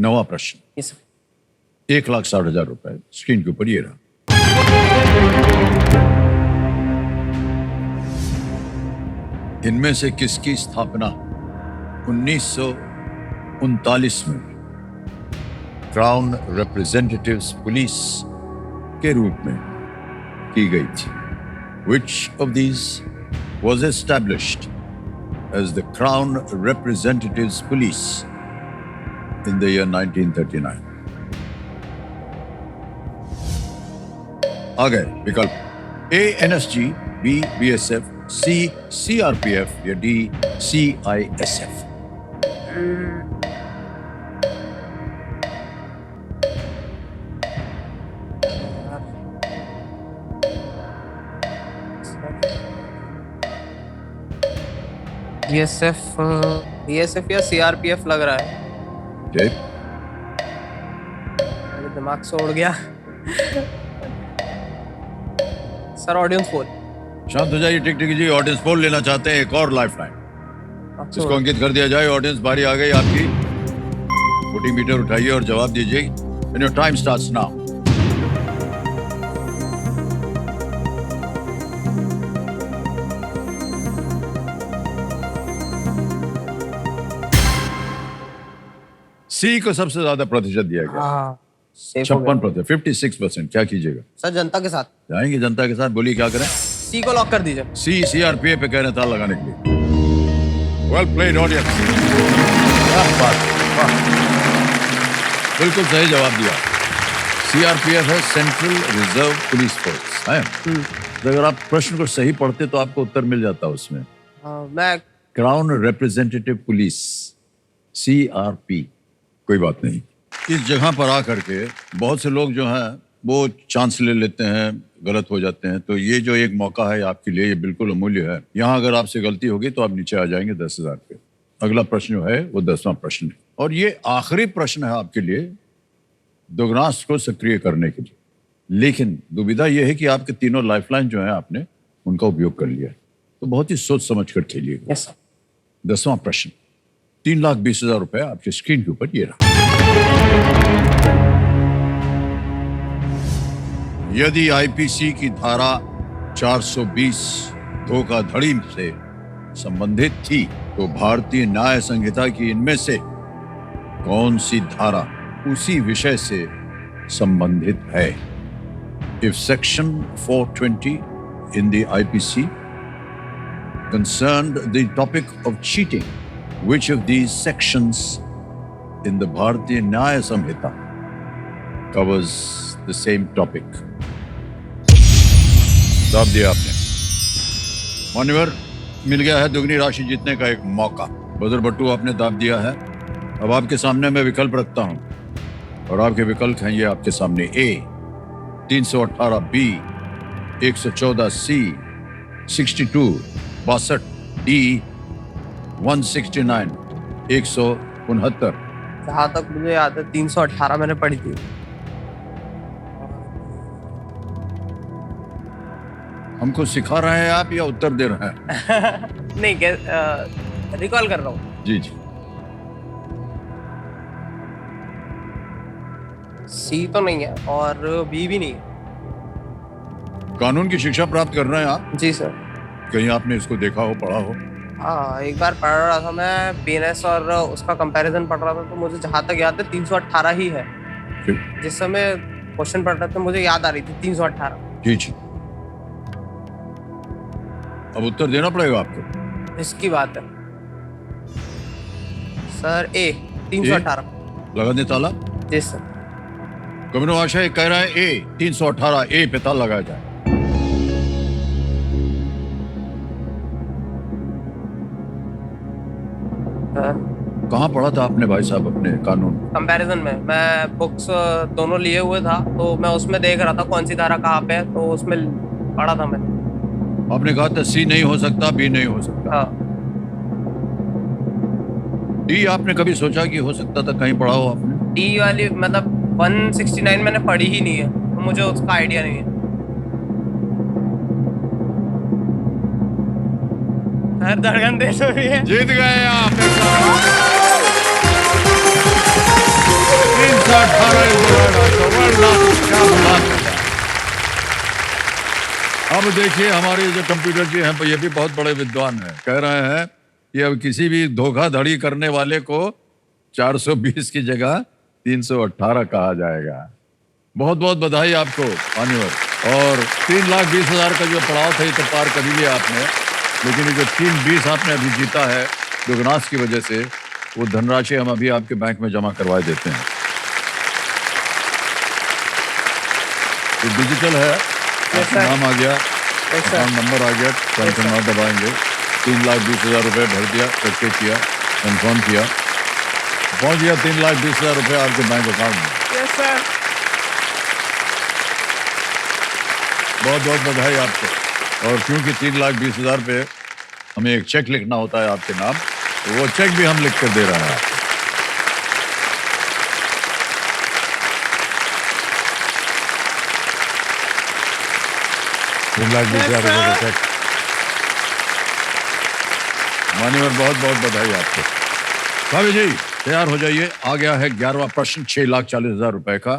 9वां प्रश्न, यस 1,60,000 रुपए स्क्रीन के ऊपर ये रहा। इनमें से किसकी स्थापना 1939 में क्राउन रिप्रेजेंटेटिव्स पुलिस के रूप में की गई थी? Which of these was established as the Crown Representatives Police in the year 1939? आ गए विकल्प A NSG, B BSF, C CRPF या D CISF। बीएसएफ या सीआरपीएफ लग रहा है। Okay. मेरे दिमाग से उड़ गया। Sir audience poll. शांत हो जाइए, टिक टिक जी। ऑडियंस पोल लेना चाहते हैं, एक और लाइफलाइन इसको अंकित कर दिया जाए। ऑडियंस बारी आ गई आपकी, वोटिंग मीटर उठाइए और जवाब दीजिए। And your time starts now. सी को सबसे ज्यादा प्रतिशत दिया गया, हाँ 56%, 56%। क्या कीजिएगा? सर जनता के साथ जाएंगे जनता के साथ, बोलिए क्या करें? सी को लॉक कर दीजिए। सी सीआरपीएफ पे कह रहे हैं ताला लगाने के लिए। वेल प्लेड ऑडियंस, बिल्कुल सही जवाब दिया। सीआरपीएफ है सेंट्रल रिजर्व पुलिस फोर्स है। तो अगर आप प्रश्न को सही पढ़ते तो आपको उत्तर मिल जाता उसमें। मैं क्राउन रिप्रेजेंटेटिव पुलिस, सीआरपी। कोई बात नहीं। इस जगह पर आकर के बहुत से लोग जो हैं वो चांस ले लेते हैं, गलत हो जाते हैं। तो ये जो एक मौका है आपके लिए, ये बिल्कुल अमूल्य है। यहाँ अगर आपसे गलती होगी तो आप नीचे आ जाएंगे 10,000 पे। अगला प्रश्न जो है वो 10वां प्रश्न है और ये आखिरी प्रश्न है आपके लिए दुगनास को सक्रिय करने के लिए। लेकिन दुविधा यह है कि आपके तीनों लाइफलाइन जो है आपने उनका उपयोग कर लिया, तो बहुत ही सोच समझ कर खेलिएगा। यस 10वां प्रश्न, 3,20,000 रुपए आपके स्क्रीन के ऊपर ये रहा। यदि आईपीसी की धारा 420 धोखाधड़ी से संबंधित थी तो भारतीय न्याय संहिता की इनमें से कौन सी धारा उसी विषय से संबंधित है? If section 420 in the IPC concerned the topic of cheating, which of these sections in the Bharatiya Nyaya Samhita covers the same topic? जवाब दिया आपने। मान्यवर, मिल गया है दुगनी राशि जीतने का एक मौका। बदर बट्टू आपने दाब दिया है। अब आपके सामने मैं विकल्प रखता हूं और आपके विकल्प हैं ये आपके सामने। ए 318, बी 114, सी 62 62, डी 169 169। जहाँ तक मुझे याद है 318 मैंने पढ़ी थी। हमको सिखा रहे हैं आप या उत्तर दे रहे हैं? नहीं रिकॉल कर रहा हूँ। जी जी। सी तो नहीं है और बी भी नहीं है। कानून की शिक्षा प्राप्त कर रहे हैं आप? जी सर। कहीं आपने इसको देखा हो, पढ़ा हो? हाँ एक बार पढ़ रहा था मैं, बीएनएस और उसका कंपैरिजन पढ़ रहा था, तो मुझे जहाँ तक याद है 318 ही है। जिस समय क्वेश्चन पढ़ रहे थे मुझे याद आ रही थी 318। जी जी। अब उत्तर देना पड़ेगा आपको। इसकी बात है सर। ए 318 लगा दे ताला। जी सर। कमिनो आशा कह रहा है ए 318 ए पे ताला लगाया जाए। कहाँ पढ़ा था आपने भाई साहब अपने कानून? कंपैरिजन में मैं बुक्स दोनों लिए हुए था, तो मैं उसमें देख रहा था कौन सी धारा कहाँ पे है, तो उसमें पढ़ा था मैंने। आपने कहा था सी नहीं हो सकता, बी नहीं हो सकता। हाँ। डी आपने कभी सोचा कि हो सकता था? कहीं पढ़ा हो आपने? डी वाली मतलब 169 मैंने पढ़ी ही नहीं है, तो मुझे उसका आइडिया नहीं है। हर धड़कन देश में भी है। जीत गए आप। अब देखिए हमारे जो कंप्यूटर जी हैं ये भी बहुत बड़े विद्वान हैं, कह रहे हैं कि अब किसी भी धोखाधड़ी करने वाले को 420 की जगह 318 कहा जाएगा। बहुत बहुत बधाई आपको मान्यवर। और 3,20,000 का जो पड़ाव था ये तो पार कर लिया आपने, लेकिन ये जो 320 आपने अभी जीता है दुगनास की वजह से, वो धनराशि हम अभी आपके बैंक में जमा करवा देते हैं। तो डिजिटल है, आपका नाम आ गया, अकाउंट नंबर आ गया, कंफर्म दबाएंगे, 3,20,000 रुपये भर दिया, ओके किया, कंफर्म किया, पहुंच गया 3,20,000 रुपये आपके बैंक अकाउंट में। Yes sir. बहुत बहुत बधाई आपको। और क्योंकि 3,20,000 पे हमें एक चेक लिखना होता है आपके नाम, तो वो चेक भी हम लिख कर दे रहे हैं। मान्यवर बहुत बहुत बधाई आपको। काव्य जी तैयार हो जाइए, आ गया है 11वां प्रश्न 6,40,000 रुपए का,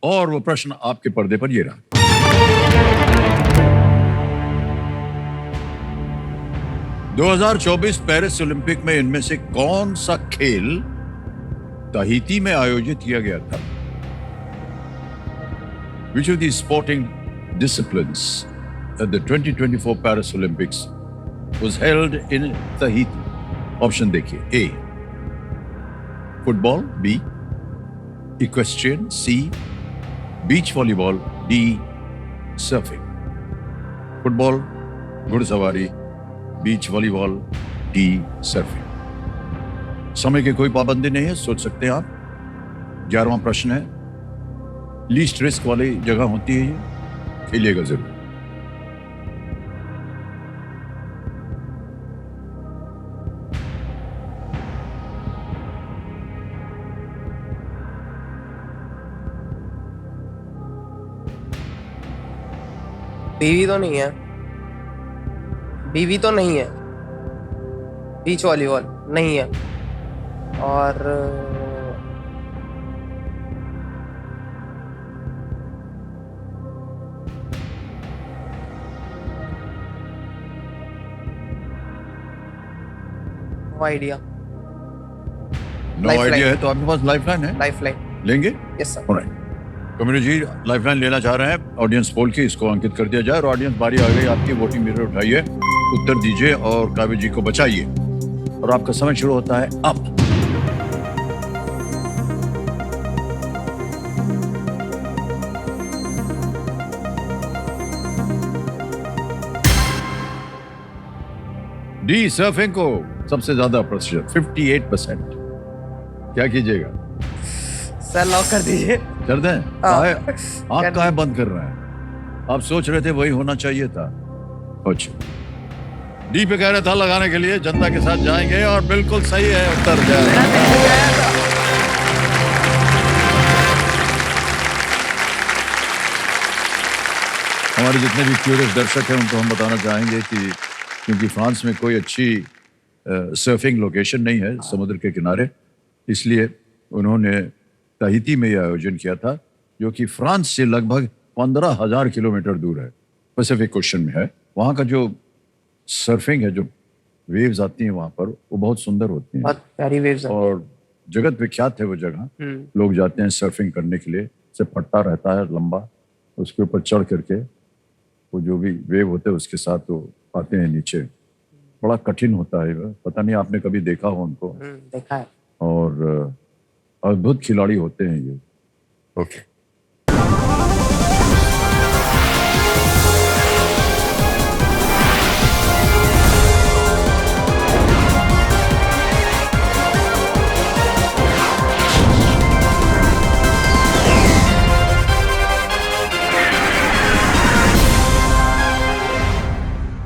और वो प्रश्न आपके पर्दे पर ये रहा। 2024 पेरिस ओलंपिक में इनमें से कौन सा खेल ताहिती में आयोजित किया गया था? Which of these sporting disciplines at the 2024 Paris Olympics was held in Tahiti? Option देखिए, A football, B equestrian, C beach volleyball, D surfing. Football, घुड़सवारी, बीच वॉलीबॉल, D सर्फिंग। समय की कोई पाबंदी नहीं है, सोच सकते हैं आप। 11वां प्रश्न है, लीस्ट रिस्क वाली जगह होती है ये, खेलिएगा जरूर। बीवी तो नहीं है, बीवी तो नहीं है, बीच वॉलीबॉल नहीं है, और नो आइडिया। नो आइडिया है तो आपके पास लाइफलाइन है, लाइफलाइन लेंगे? Yes sir. ऑलराइट, कम्युनिटी जी लाइफलाइन लेना चाह रहे हैं, ऑडियंस पोल की, इसको अंकित कर दिया जाए। और ऑडियंस बारी आ गई आपकी, वोटिंग मीटर उठाइए, उत्तर दीजिए और काव्य जी को बचाइए। और आपका समय शुरू होता है अब। डी सर्फिंग को सबसे ज्यादा प्रतिशत 58%। क्या कीजिएगा? सर लॉक कर दीजिए। कर दें? आँख काहे बंद कर रहे हैं? आप सोच रहे थे वही होना चाहिए था। अच्छा, डी पे कह रहा था लगाने के लिए, जनता के साथ जाएंगे और बिल्कुल सही है उत्तर। हमारे जितने भी क्यूरियस दर्शक हैं उनको हम बताना चाहेंगे कि क्योंकि फ्रांस में कोई अच्छी सर्फिंग लोकेशन नहीं है समुद्र के किनारे, इसलिए उन्होंने ताहिती में यह आयोजन किया था, जो कि फ्रांस से लगभग 15,000 किलोमीटर दूर है, पैसिफिक ओशन में है। वहाँ का जो सर्फिंग है, जो वेव्स आती हैं वहाँ पर, वो बहुत सुंदर होती हैं, बहुत प्यारी वेव्स हैं, और जगत विख्यात है वो जगह। लोग जाते हैं सर्फिंग करने के लिए, से पट्टा रहता है लंबा, उसके ऊपर चढ़ करके वो जो भी वेव होते हैं उसके साथ वो आते हैं नीचे। बड़ा कठिन होता है, पता नहीं आपने कभी देखा हो उनको? देखा है। और अद्भुत खिलाड़ी होते हैं ये। ओके।